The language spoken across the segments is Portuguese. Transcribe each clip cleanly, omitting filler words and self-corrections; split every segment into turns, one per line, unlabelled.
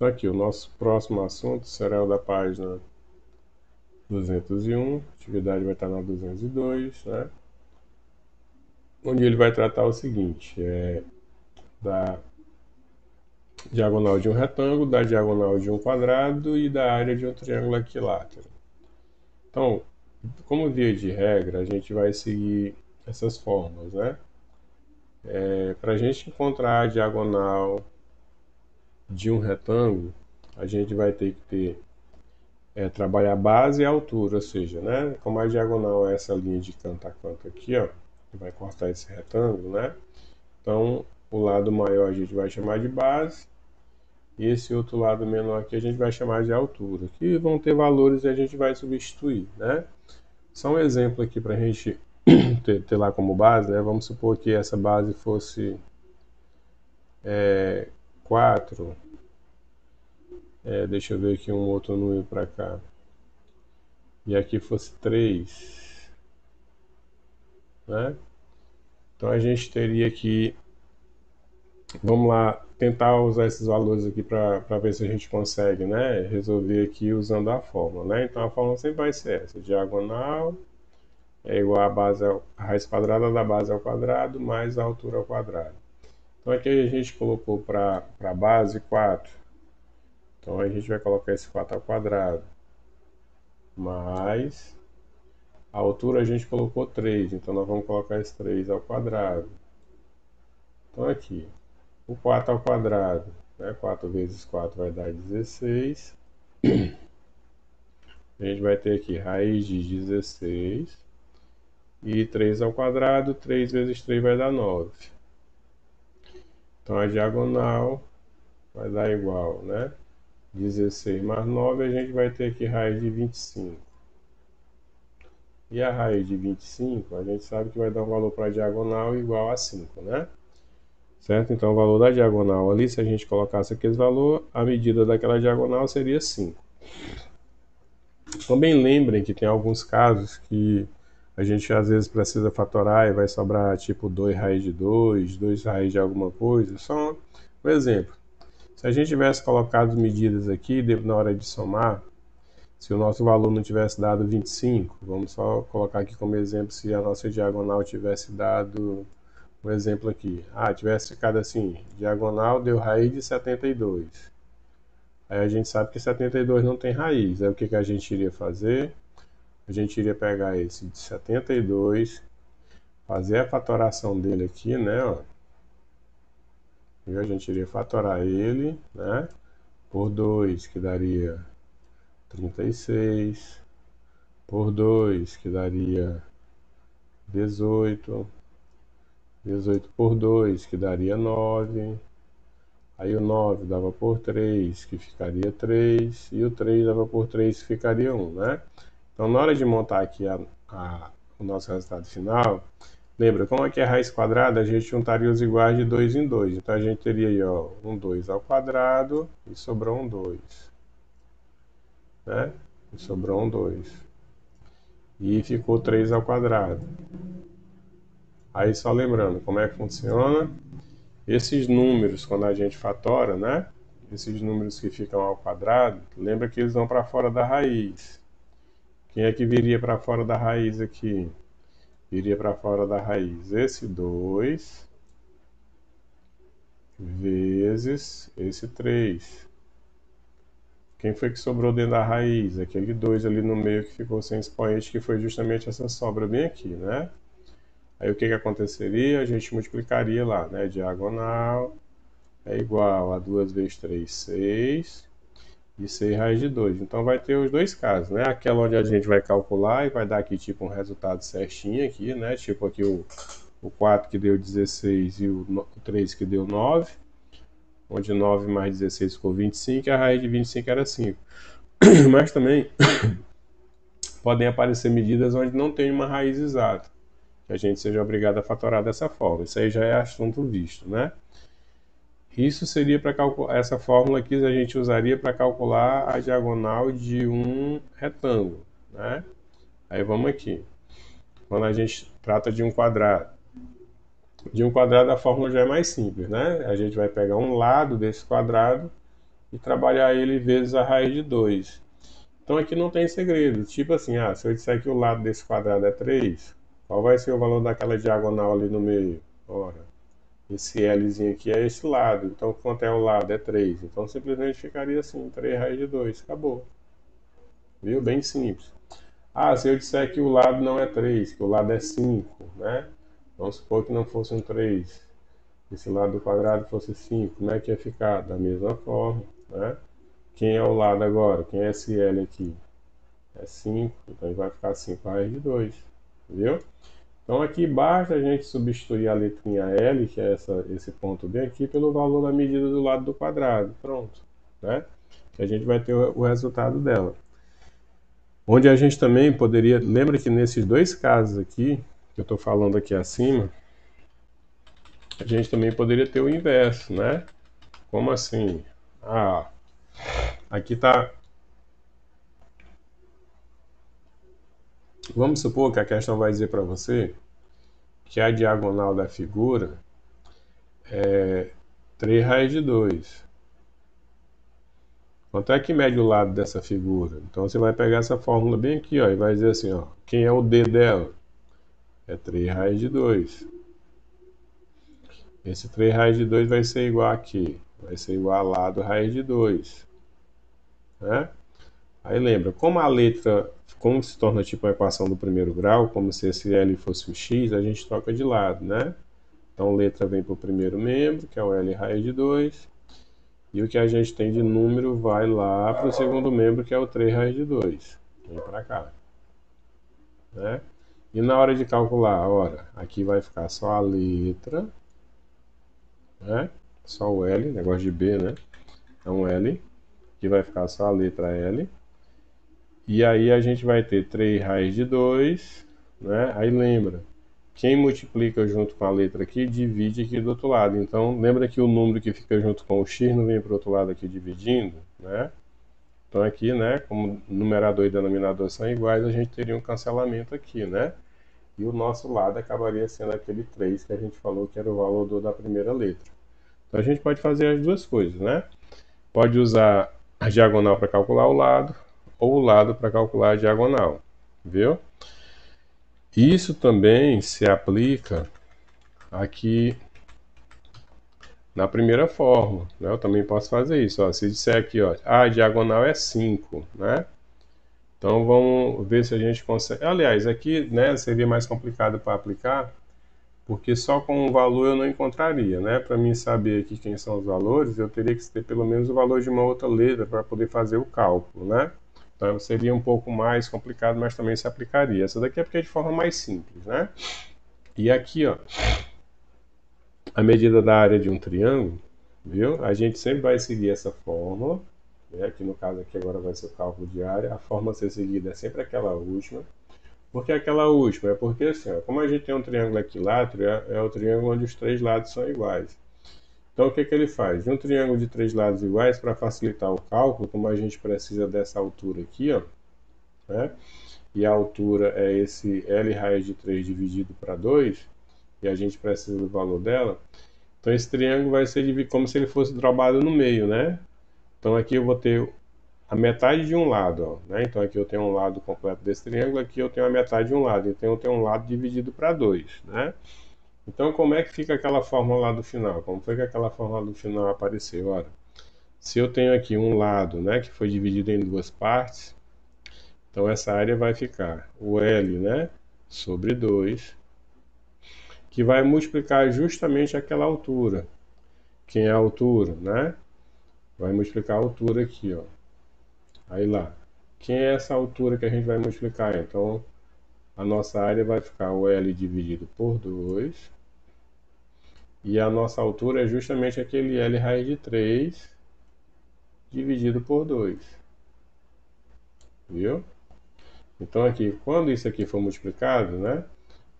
Então aqui, o nosso próximo assunto será o da página 201, a atividade vai estar na 202, né? Onde ele vai tratar o seguinte, da diagonal de um retângulo, da diagonal de um quadrado e da área de um triângulo equilátero. Então, como via de regra, a gente vai seguir essas fórmulas, né? Para a gente encontrar a diagonal de um retângulo, a gente vai ter que trabalhar a base e a altura, ou seja, né? Como a diagonal é essa linha de canto a canto aqui, ó, que vai cortar esse retângulo, né? Então, o lado maior a gente vai chamar de base e esse outro lado menor aqui a gente vai chamar de altura, que vão ter valores e a gente vai substituir, né? Só um exemplo aqui para a gente ter lá como base, né? Vamos supor que essa base fosse 4. Deixa eu ver aqui um outro número para cá. E aqui fosse 3, né? Então a gente teria que, vamos lá, tentar usar esses valores aqui para ver se a gente consegue, né, resolver aqui usando a fórmula, né? Então a fórmula sempre vai ser essa: diagonal é igual a raiz quadrada da base ao quadrado mais a altura ao quadrado. Então aqui a gente colocou para a base 4. Então a gente vai colocar esse 4 ao quadrado mais a altura a gente colocou 3, então nós vamos colocar esse 3 ao quadrado. Então aqui, o 4 ao quadrado, né? 4 vezes 4 vai dar 16. A gente vai ter aqui raiz de 16. E 3 ao quadrado, 3 vezes 3 vai dar 9. Então a diagonal vai dar igual, né? 16 mais 9, a gente vai ter aqui raiz de 25. E a raiz de 25, a gente sabe que vai dar um valor para a diagonal igual a 5, né? Certo? Então o valor da diagonal ali, se a gente colocasse aquele valor, a medida daquela diagonal seria 5. Também lembrem que tem alguns casos que a gente às vezes precisa fatorar e vai sobrar tipo 2 raiz de 2, 2 raiz de alguma coisa. Só um exemplo. Se a gente tivesse colocado medidas aqui na hora de somar, se o nosso valor não tivesse dado 25, vamos só colocar aqui como exemplo se a nossa diagonal tivesse dado um exemplo aqui. Tivesse ficado assim, diagonal deu raiz de 72. Aí a gente sabe que 72 não tem raiz. Aí o que a gente iria fazer? A gente iria pegar esse de 72, fazer a fatoração dele aqui, né? Ó. E a gente iria fatorar ele, né? Por 2, que daria 36. Por 2, que daria 18. 18 por 2, que daria 9. Aí o 9 dava por 3, que ficaria 3. E o 3 dava por 3, que ficaria 1, né? Então, na hora de montar aqui o nosso resultado final, lembra, como aqui é raiz quadrada, a gente juntaria os iguais de 2 em 2. Então, a gente teria aí, ó, um 2 ao quadrado e sobrou um 2. Né? E sobrou um 2. E ficou 3 ao quadrado. Aí, só lembrando, como é que funciona? Esses números, quando a gente fatora, né? Esses números que ficam ao quadrado, lembra que eles vão para fora da raiz. Quem é que viria para fora da raiz aqui? Viria para fora da raiz esse 2 vezes esse 3. Quem foi que sobrou dentro da raiz? Aquele 2 ali no meio que ficou sem expoente, que foi justamente essa sobra bem aqui, né? Aí o que aconteceria? A gente multiplicaria lá, né? Diagonal é igual a 2 vezes 3, 6. E 6 raiz de 2. Então vai ter os dois casos, né? Aquela onde a gente vai calcular e vai dar aqui tipo um resultado certinho aqui, né? Tipo aqui o 4 que deu 16 e o 3 que deu 9. Onde 9 mais 16 ficou 25 e a raiz de 25 era 5. Mas também podem aparecer medidas onde não tem uma raiz exata, que a gente seja obrigado a fatorar dessa forma. Isso aí já é assunto visto, né? Isso seria para calcular, essa fórmula aqui a gente usaria para calcular a diagonal de um retângulo, né? Aí vamos aqui. Quando a gente trata de um quadrado. De um quadrado a fórmula já é mais simples, né? A gente vai pegar um lado desse quadrado e trabalhar ele vezes a raiz de 2. Então aqui não tem segredo. Tipo assim, se eu disser que o lado desse quadrado é 3, qual vai ser o valor daquela diagonal ali no meio? Ora, esse Lzinho aqui é esse lado. Então quanto é o lado? É 3. Então simplesmente ficaria assim, 3 raiz de 2. Acabou. Viu? Bem simples. Se eu disser que o lado não é 3, que o lado é 5, né? Vamos supor que não fosse um 3. Esse lado do quadrado fosse 5. Como é que ia ficar? Da mesma forma, né? Quem é o lado agora? Quem é esse L aqui? É 5, então ele vai ficar 5 raiz de 2, viu? Então aqui basta a gente substituir a letrinha L, que é esse ponto bem aqui, pelo valor da medida do lado do quadrado. Pronto, né? Que a gente vai ter o resultado dela. Onde a gente também poderia... Lembra que nesses dois casos aqui, que eu estou falando aqui acima, a gente também poderia ter o inverso, né? Como assim? Aqui está... Vamos supor que a questão vai dizer para você que a diagonal da figura é 3 raiz de 2. Quanto é que mede o lado dessa figura? Então você vai pegar essa fórmula bem aqui, ó, e vai dizer assim, ó, quem é o D dela? É 3 raiz de 2. Esse 3 raiz de 2 vai ser igual a quê? Vai ser igual a lado raiz de 2. Né? Aí lembra, como a letra, como se torna tipo uma equação do primeiro grau, como se esse L fosse o X, a gente troca de lado, né? Então letra vem para o primeiro membro, que é o L raiz de 2. E o que a gente tem de número vai lá para o segundo membro, que é o 3 raiz de 2. Vem para cá. Né? E na hora de calcular, ora, aqui vai ficar só a letra, né? Só o L, negócio de B, né? Então L, que vai ficar só a letra L. E aí a gente vai ter 3 raiz de 2, né? Aí lembra, quem multiplica junto com a letra aqui, divide aqui do outro lado. Então lembra que o número que fica junto com o x não vem para o outro lado aqui dividindo, né? Então aqui, né, como numerador e denominador são iguais, a gente teria um cancelamento aqui, né? E o nosso lado acabaria sendo aquele 3 que a gente falou que era o valor da primeira letra. Então a gente pode fazer as duas coisas, né? Pode usar a diagonal para calcular o lado, ou o lado para calcular a diagonal, viu? Isso também se aplica aqui na primeira fórmula, né? Eu também posso fazer isso, ó. Se disser aqui, ó, a diagonal é 5, né? Então vamos ver se a gente consegue. Aliás, aqui, né, seria mais complicado para aplicar, porque só com um valor eu não encontraria, né? Para mim saber aqui quem são os valores, eu teria que ter pelo menos o valor de uma outra letra para poder fazer o cálculo, né? Então seria um pouco mais complicado, mas também se aplicaria. Essa daqui é porque é de forma mais simples, né? E aqui, ó, a medida da área de um triângulo, viu? A gente sempre vai seguir essa fórmula, né? Aqui no caso aqui agora vai ser o cálculo de área. A fórmula a ser seguida é sempre aquela última. Por que aquela última? É porque assim, ó, como a gente tem um triângulo equilátero, é o triângulo onde os três lados são iguais. Então o que que ele faz? De um triângulo de três lados iguais, para facilitar o cálculo, como a gente precisa dessa altura aqui, ó, né? E a altura é esse L raiz de 3 dividido para 2, e a gente precisa do valor dela. Então esse triângulo vai ser como se ele fosse dobrado no meio, né? Então aqui eu vou ter a metade de um lado, ó, né? Então aqui eu tenho um lado completo desse triângulo, aqui eu tenho a metade de um lado, então eu tenho um lado dividido para 2, né? Então como é que fica aquela forma lá do final? Como foi que aquela forma lá do final apareceu? Ora, se eu tenho aqui um lado, né, que foi dividido em duas partes, então essa área vai ficar o L, né, sobre 2, que vai multiplicar justamente aquela altura. Quem é a altura, né? Vai multiplicar a altura aqui, ó. Aí lá. Quem é essa altura que a gente vai multiplicar? Então, a nossa área vai ficar o L dividido por 2. E a nossa altura é justamente aquele L raiz de 3 dividido por 2. Viu? Então aqui, quando isso aqui for multiplicado, né?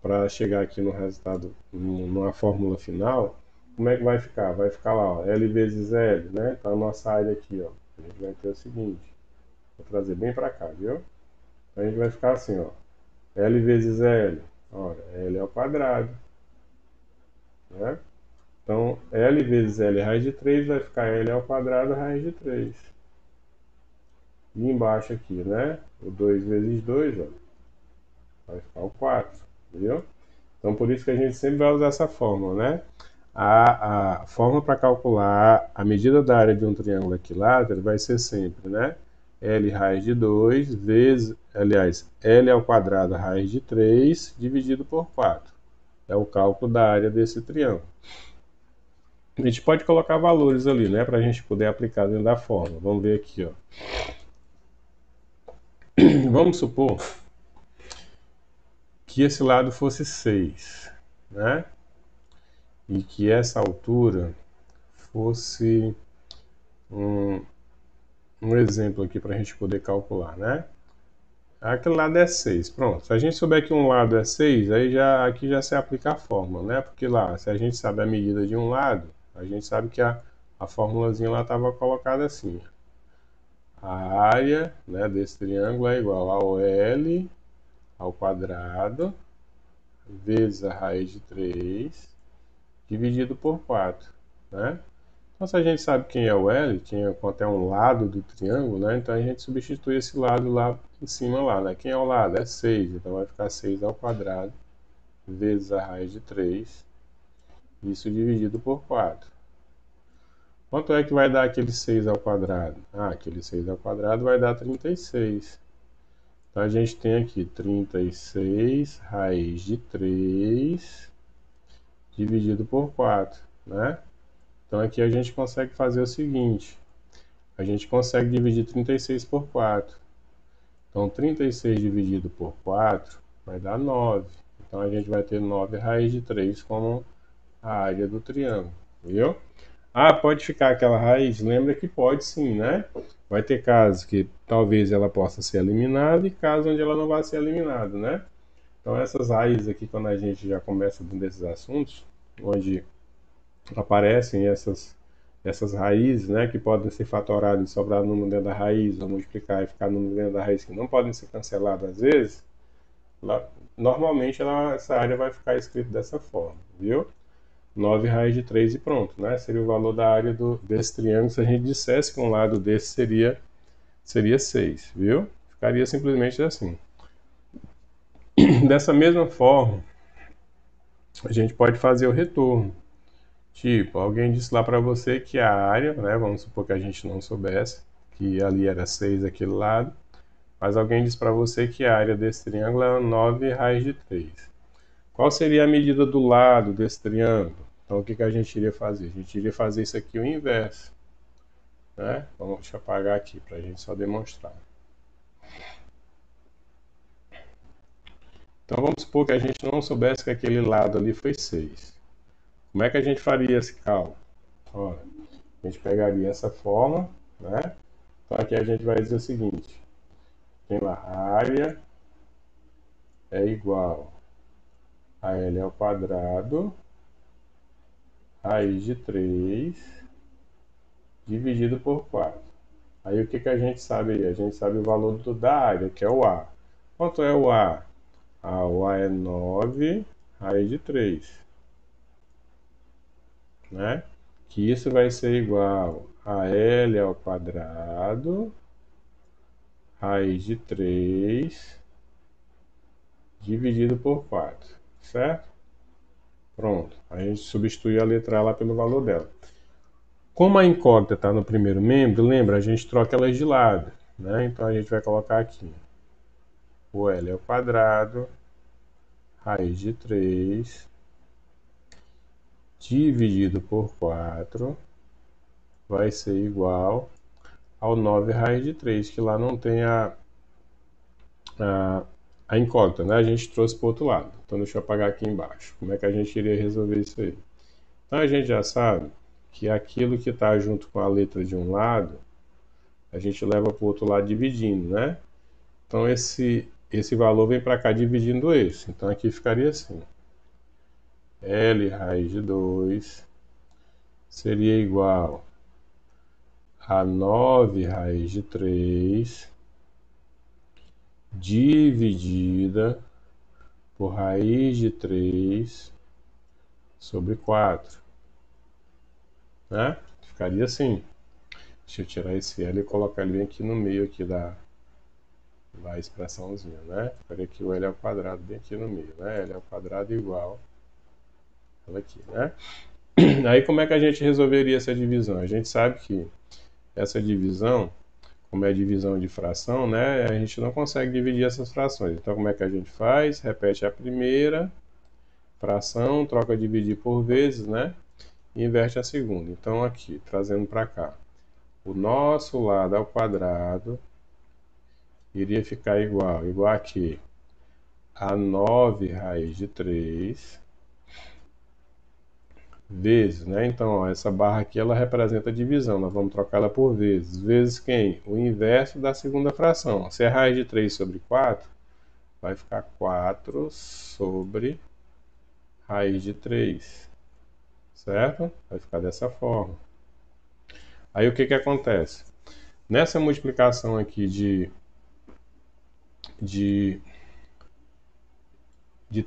Para chegar aqui no resultado, numa fórmula final, como é que vai ficar? Vai ficar lá, ó, L vezes L, né? Então a nossa área aqui, ó, a gente vai ter o seguinte. Vou trazer bem para cá, viu? Então a gente vai ficar assim, ó. L vezes L. Ora, L ao quadrado. Né? Então, L vezes L raiz de 3 vai ficar L ao quadrado raiz de 3. E embaixo aqui, né? O 2 vezes 2, ó, vai ficar o 4, viu? Então, por isso que a gente sempre vai usar essa fórmula, né? A fórmula para calcular a medida da área de um triângulo equilátero vai ser sempre, né? L raiz de 2 vezes, aliás, L ao quadrado raiz de 3 dividido por 4. É o cálculo da área desse triângulo. A gente pode colocar valores ali, né? Para a gente poder aplicar dentro da fórmula. Vamos ver aqui, ó. Vamos supor que esse lado fosse 6, né? E que essa altura fosse um exemplo aqui para a gente poder calcular, né? Aquele lado é 6, pronto. Se a gente souber que um lado é 6, aí já, aqui já se aplica a fórmula, né? Porque lá, se a gente sabe a medida de um lado, a gente sabe que a formulazinha lá estava colocada assim. A área, né, desse triângulo é igual ao L ao quadrado vezes a raiz de 3 dividido por 4, né? Então, se a gente sabe quem é o L, quanto é um lado do triângulo, né? Então a gente substitui esse lado lá em cima lá, né? Quem é o lado? É 6, então vai ficar 6 ao quadrado vezes a raiz de 3, isso dividido por 4. Quanto é que vai dar aquele 6 ao quadrado? Ah, aquele 6 ao quadrado vai dar 36. Então a gente tem aqui 36 raiz de 3 dividido por 4, né? Então aqui a gente consegue fazer o seguinte, a gente consegue dividir 36 por 4. Então 36 dividido por 4 vai dar 9. Então a gente vai ter 9 raiz de 3 como a área do triângulo, viu? Ah, pode ficar aquela raiz? Lembra que pode sim, né? Vai ter casos que talvez ela possa ser eliminada e casos onde ela não vai ser eliminada, né? Então essas raízes aqui, quando a gente já começa dentro desses assuntos, onde aparecem essas raízes, né, que podem ser fatoradas e sobrar número dentro da raiz, ou multiplicar e ficar número dentro da raiz, que não podem ser canceladas às vezes, normalmente essa área vai ficar escrita dessa forma, viu? 9 raiz de 3 e pronto, né? Seria o valor da área desse triângulo se a gente dissesse que um lado desse seria 6, viu? Ficaria simplesmente assim. Dessa mesma forma, a gente pode fazer o retorno. Tipo, alguém disse lá para você que a área, né, vamos supor que a gente não soubesse, que ali era 6 aquele lado, mas alguém disse para você que a área desse triângulo é 9 raiz de 3. Qual seria a medida do lado desse triângulo? Então, o que a gente iria fazer? A gente iria fazer isso aqui o inverso, né? Deixa eu apagar aqui para a gente só demonstrar. Então, vamos supor que a gente não soubesse que aquele lado ali foi 6. Como é que a gente faria esse cálculo? Olha, a gente pegaria essa forma, né? Então aqui a gente vai dizer o seguinte, tem lá, a área é igual a L ao quadrado, raiz de 3, dividido por 4. Aí o que a gente sabe aí? A gente sabe o valor da área, que é o A. Quanto é o A? O A é 9 raiz de 3, né? Que isso vai ser igual a L ao quadrado, raiz de 3, dividido por 4, certo? Pronto, a gente substitui a letra A lá pelo valor dela. Como a incógnita está no primeiro membro, lembra, a gente troca elas de lado, né? Então a gente vai colocar aqui o L ao quadrado, raiz de 3, dividido por 4, vai ser igual ao 9 raiz de 3, que lá não tem a, a incógnita, né? A gente trouxe para o outro lado. Então deixa eu apagar aqui embaixo. Como é que a gente iria resolver isso aí? Então a gente já sabe que aquilo que está junto com a letra de um lado, a gente leva para o outro lado dividindo, né? Então esse valor vem para cá dividindo esse. Então aqui ficaria assim. L raiz de 2 seria igual a 9 raiz de 3 dividida por raiz de 3 sobre 4. né? Ficaria assim. Deixa eu tirar esse L e colocar ele bem aqui no meio aqui da expressãozinha, né? Ficaria aqui o L ao quadrado bem aqui no meio, né? L ao quadrado igual ela aqui, né? Aí como é que a gente resolveria essa divisão? A gente sabe que essa divisão, como é divisão de fração, né? A gente não consegue dividir essas frações. Então como é que a gente faz? Repete a primeira fração, troca dividir por vezes, né? E inverte a segunda. Então aqui, trazendo para cá, o nosso lado ao quadrado iria ficar igual a quê? A 9 raiz de 3 vezes, né? Então, ó, essa barra aqui ela representa a divisão, nós vamos trocar ela por vezes. Vezes quem? O inverso da segunda fração. Se é raiz de 3 sobre 4, vai ficar 4 sobre raiz de 3, certo? Vai ficar dessa forma. Aí o que que acontece? Nessa multiplicação aqui de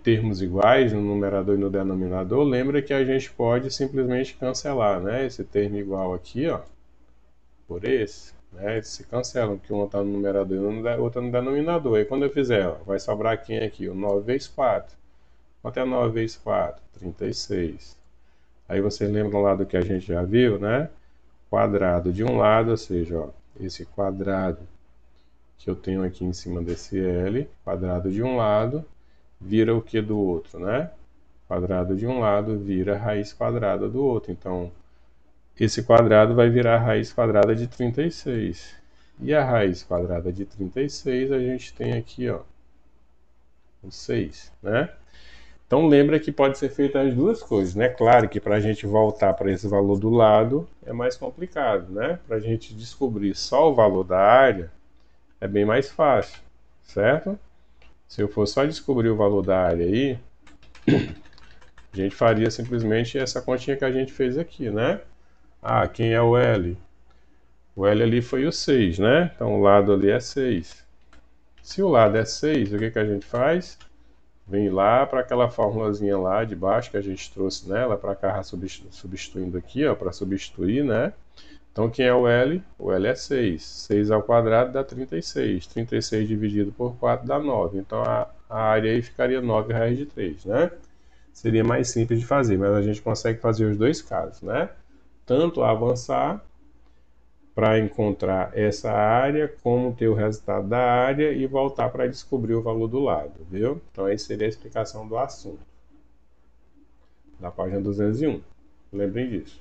termos iguais no numerador e no denominador, lembra que a gente pode simplesmente cancelar, né? Esse termo igual aqui, ó, por esse, né? Eles se cancelam, que um está no numerador e o outro no denominador. E quando eu fizer, ó, vai sobrar quem aqui? O 9 vezes 4. Quanto é 9 vezes 4? 36. Aí vocês lembram lá do que a gente já viu, né? Quadrado de um lado, ou seja, ó, esse quadrado que eu tenho aqui em cima desse L, quadrado de um lado, vira o que do outro, né? Quadrado de um lado vira raiz quadrada do outro. Então, esse quadrado vai virar a raiz quadrada de 36. E a raiz quadrada de 36 a gente tem aqui, ó, o 6, né? Então lembra que pode ser feita as duas coisas, né? Claro que para a gente voltar para esse valor do lado é mais complicado, né? Para a gente descobrir só o valor da área é bem mais fácil, certo? Se eu for só descobrir o valor da área aí, a gente faria simplesmente essa continha que a gente fez aqui, né? Ah, quem é o L? O L ali foi o 6, né? Então o lado ali é 6. Se o lado é 6, o que que a gente faz? Vem lá para aquela formulazinha lá de baixo que a gente trouxe nela para cá substituindo aqui, ó, para substituir, né? Então quem é o L? O L é 6. 6 ao quadrado dá 36. 36 dividido por 4 dá 9. Então a área aí ficaria 9 raiz de 3, né? Seria mais simples de fazer, mas a gente consegue fazer os dois casos, né? Tanto avançar para encontrar essa área, como ter o resultado da área e voltar para descobrir o valor do lado, viu? Então, essa seria a explicação do assunto, da página 201. Lembrem disso.